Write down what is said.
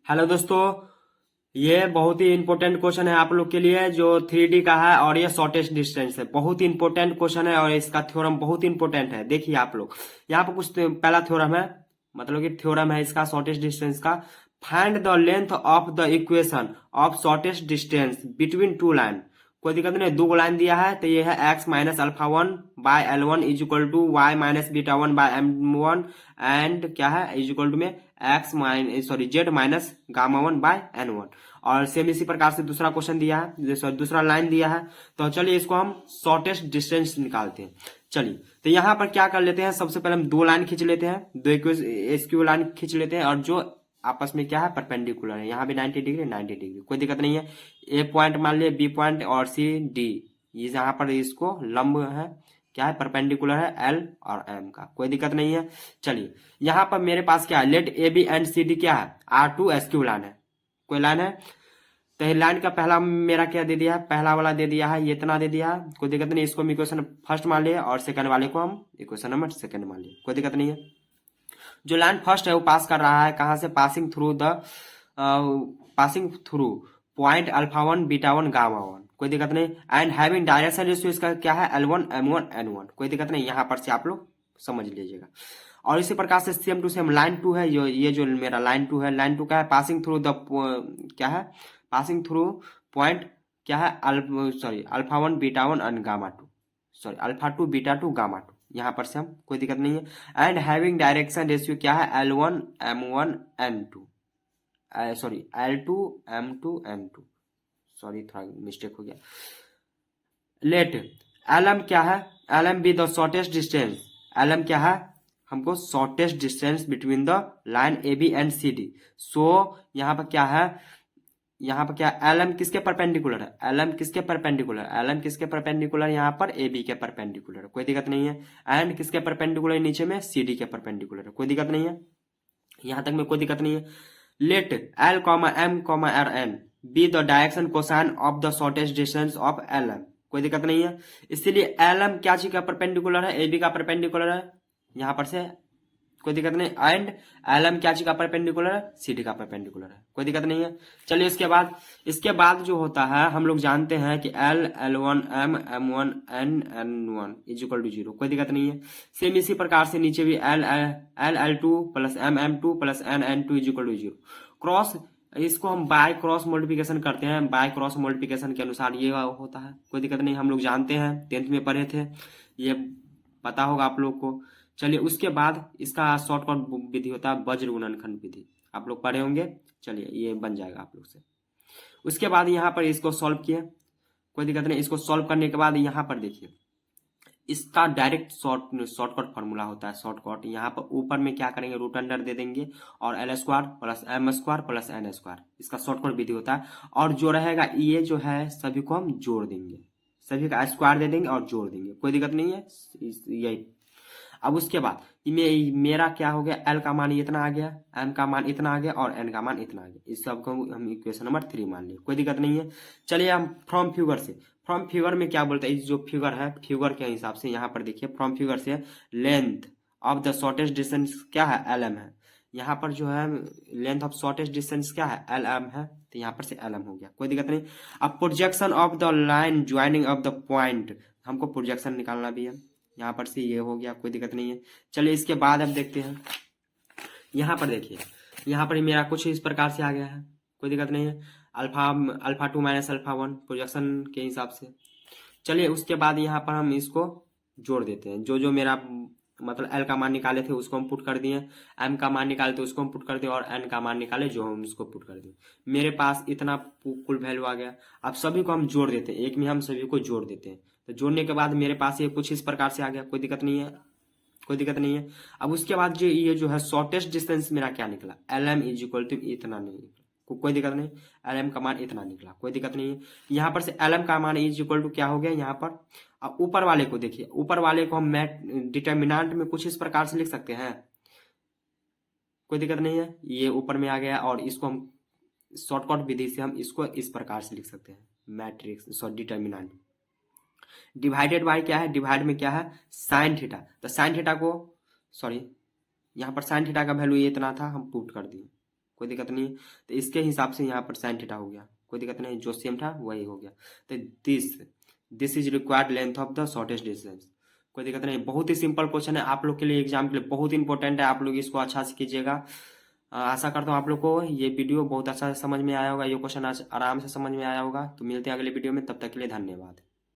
Hello दोस्तों, ये बहुत ही इंपॉर्टेंट क्वेश्चन है आप लोग के लिए जो 3D का है और ये शॉर्टेस्ट डिस्टेंस है। बहुत ही इंपॉर्टेंट क्वेश्चन है और इसका थ्योरम बहुत ही इंपॉर्टेंट है। देखिए आप लोग यहाँ पर कुछ पहला थ्योरम है, मतलब कि थ्योरम है इसका शॉर्टेस्ट डिस्टेंस का। Find the length of the equation of shortest distance between two line. कोई दिक्कत नहीं, दो लाइन दिया है तो ये है x minus alpha one by L one is equal to Y minus beta one by M one and क्या है इज इक्वल टू में X minus Z minus gamma one by N one. और same इसी प्रकार से दूसरा question दिया है, सॉरी दूसरा लाइन दिया है। तो चलिए इसको हम शॉर्टेस्ट डिस्टेंस निकालते हैं। चलिए तो यहाँ पर क्या कर लेते हैं, सबसे पहले हम दो लाइन खींच लेते हैं, दो स्क्यू लाइन खींच लेते हैं और जो आपस में क्या है परपेंडिकुलर है, यहाँ भी 90 डिग्री 90 डिग्री, कोई दिक्कत नहीं है। ए पॉइंट मान लिया, बी पॉइंट और सी डी, ये यहाँ पर इसको लंब है, क्या है परपेंडिकुलर है एल और एम का, कोई दिक्कत नहीं है। चलिए यहाँ पर मेरे पास क्या है, let A B and C D क्या है R2 SQ लाइन है, कोई लाइन है। तो ये लाइन का पहला मेरा क्या दे दिया है, पहला वाला दे दिया है, ये इतना दे दिया है, कोई दिक्कत नहीं। इसको हम इक्वेशन फर्स्ट मान लिए और सेकंड वाले को हम इक्वेशन नंबर सेकंड मान लिए, कोई दिक्कत नहीं है। जो लाइन फर्स्ट है वो पास कर रहा है कहां से, passing through point alpha one beta one gamma one, कोई दिक्कत नहीं। एंड हैविंग डायरेक्शन रेशियो इसका क्या है L1 M1 N1, कोई दिक्कत नहीं, यहां पर से आप लोग समझ लीजिएगा। और इसी प्रकार से same to same line two है, ये जो मेरा लाइन टू है, लाइन टू का है पासिंग थ्रू द क्या है, पासिंग थ्रू पॉइंट क्या है alpha one beta one and gamma two, sorry alpha two beta two gamma two, यहां पर से हम कोई दिक्कत नहीं है। एंड हैविंग डायरेक्शन रेशियो क्या है L1 M1 N2, sorry L2 M2 N2, sorry थोड़ा मिस्टेक हो गया। लेट LM क्या है, LM be the shortest distance, LM क्या है हमको shortest distance between the line A B and C D. So यहाँ पर क्या है, यहाँ पर क्या LM किसके परपेंडिकुलर है, LM किसके परपेंडिकुलर, LM किसके परपेंडिकुलर, यहाँ पर AB के परपेंडिकुलर, कोई दिक्कत नहीं है। एंड किसके परपेंडिकुलर, नीचे में CD के परपेंडिकुलर, कोई दिक्कत नहीं है, यहां तक में कोई दिक्कत नहीं है। Let L M N be the direction cosine of the shortest distance of LM, कोई दिक्कत नहीं है। इसलिए LM क्या चीज का परपेंडिकुलर है, AB का परपेंडिकुलर है, यहां पर से कोई दिक्कत नहीं। एंड LM क्या चीज का परपेंडिकुलर है, CD का परपेंडिकुलर है, कोई दिक्कत नहीं है। चलिए इसके बाद जो होता है हम लोग जानते हैं कि L1 M M1 N N1 is equal to 0, कोई दिक्कत नहीं है। सेम इसी प्रकार से नीचे भी L2 plus M M2 plus N N2 is equal to 0। Cross इसको हम बाय क्रॉस मल्टीप्लिकेशन करते हैं, बाय क्रॉस मल्टीप्लिकेशन के अनुसार ये होता है, कोई दिक्कत नहीं, हम लोग जानते हैं 10th में पढ़े थे, ये पता होगा आप लोग को। चलिए उसके बाद इसका शॉर्टकट विधि होता है वज्र गुणनखंड विधि, आप लोग पढ़े होंगे, चलिए ये बन जाएगा आप लोग से। उसके बाद यहाँ पर इसको सॉल्व किए, कोई दिक्कत नहीं। इसको सॉल्व करने के बाद यहाँ पर देखिए इसका डायरेक्ट शॉर्टकट फॉर्मूला होता है। शॉर्टकट यहाँ पर ऊपर में क्या करेंगे, रूट अंडर दे देंगे और L square plus M square plus N square, इसका शॉर्टकट विधि होता है। और जो रहेगा ये जो है सभी को हम जोड़ देंगे, सभी का स्क्वायर दे देंगे और जोड़ देंगे, कोई दिक्कत नहीं है, यही। अब उसके बाद मेरा क्या हो गया, L का मान इतना आ गया, M का मान इतना आ गया और N का मान इतना आ गया, इस सब को हम इक्वेशन नंबर 3 मान लिए, कोई दिक्कत नहीं है। चलिए हम फ्रॉम फिगर में क्या बोलते हैं, जो फिगर है फिगर के हिसाब से यहाँ पर देखिए, फ्रॉम फिगर से length of the shortest distance क्या है LM है, यहाँ पर जो है लेंथ ऑफ शॉर्टेस्ट डिस्टेंस क्या है LM है, तो यहाँ पर से LM हो गया, कोई दिक्कत नहीं। अब projection of the line joining of the point, हमको प्रोजेक्शन निकालना भी है, यहाँ पर से ये हो गया, कोई दिक्कत नहीं है। चलिए इसके बाद अब देखते हैं, यहाँ पर देखिए यहाँ पर मेरा कुछ इस प्रकार से आ गया है, कोई दिक्कत नहीं है, alpha two minus alpha one projection के हिसाब से। चलिए उसके बाद यहाँ पर हम इसको जोड़ देते हैं, जो जो मेरा मतलब L का मान निकाले थे उसको हम पुट कर दिए, M का मान निकाले थे उसको हम पुट कर दिए और N का मान निकाले जो हम उसको पुट कर दिए, मेरे पास इतना कुल वैल्यू आ गया। अब सभी को हम जोड़ देते हैं, एक में हम सभी को जोड़ देते हैं, तो जोड़ने के बाद मेरे पास ये कुछ इस प्रकार से आ गया, कोई दिक्कत नहीं है, कोई दिक्कत नहीं है। अब उसके बाद जो ये जो है शॉर्टेस्ट डिस्टेंस मेरा क्या निकला, LM इज इक्वल टू इतना नहीं निकला, कोई दिक्कत नहीं, LM का मान इतना निकला, कोई दिक्कत नहीं है। यहाँ पर से LM का मान इज इक्वल टू क्या हो गया यहाँ पर। अब ऊपर वाले को देखिए, ऊपर वाले को हम डिटर्मिनेंट में कुछ इस प्रकार से लिख सकते हैं, कोई दिक्कत नहीं है, ये ऊपर में आ गया और इसको हम शॉर्टकट विधि से हम इसको इस प्रकार से लिख सकते हैं, matrix sorry determinant divided by क्या है, डिवाइड में क्या है साइन थीटा, तो साइन थीटा को सॉरी यहाँ पर साइन थीटा का वैल्यू ये इतना था, हम पुट कर दिए, कोई दिक्कत नहीं। तो इसके हिसाब से यहाँ पर साइन थीटा हो गया, कोई दिक्कत नहीं, जो सेम था वही हो गया। तो this is required length of the shortest distance, कोई दिक्कत नहीं। बहुत ही सिंपल क्वेश्चन है आप लोग के लिए, एग्जाम के लिए बहुत इंपॉर्टेंट है, आप लोग इसको अच्छा से कीजिएगा। आशा करता हूँ आप लोग को ये वीडियो बहुत अच्छा से समझ में आया होगा, ये क्वेश्चन आराम से समझ में आया होगा। तो मिलते हैं अगले वीडियो में, तब तक के लिए धन्यवाद।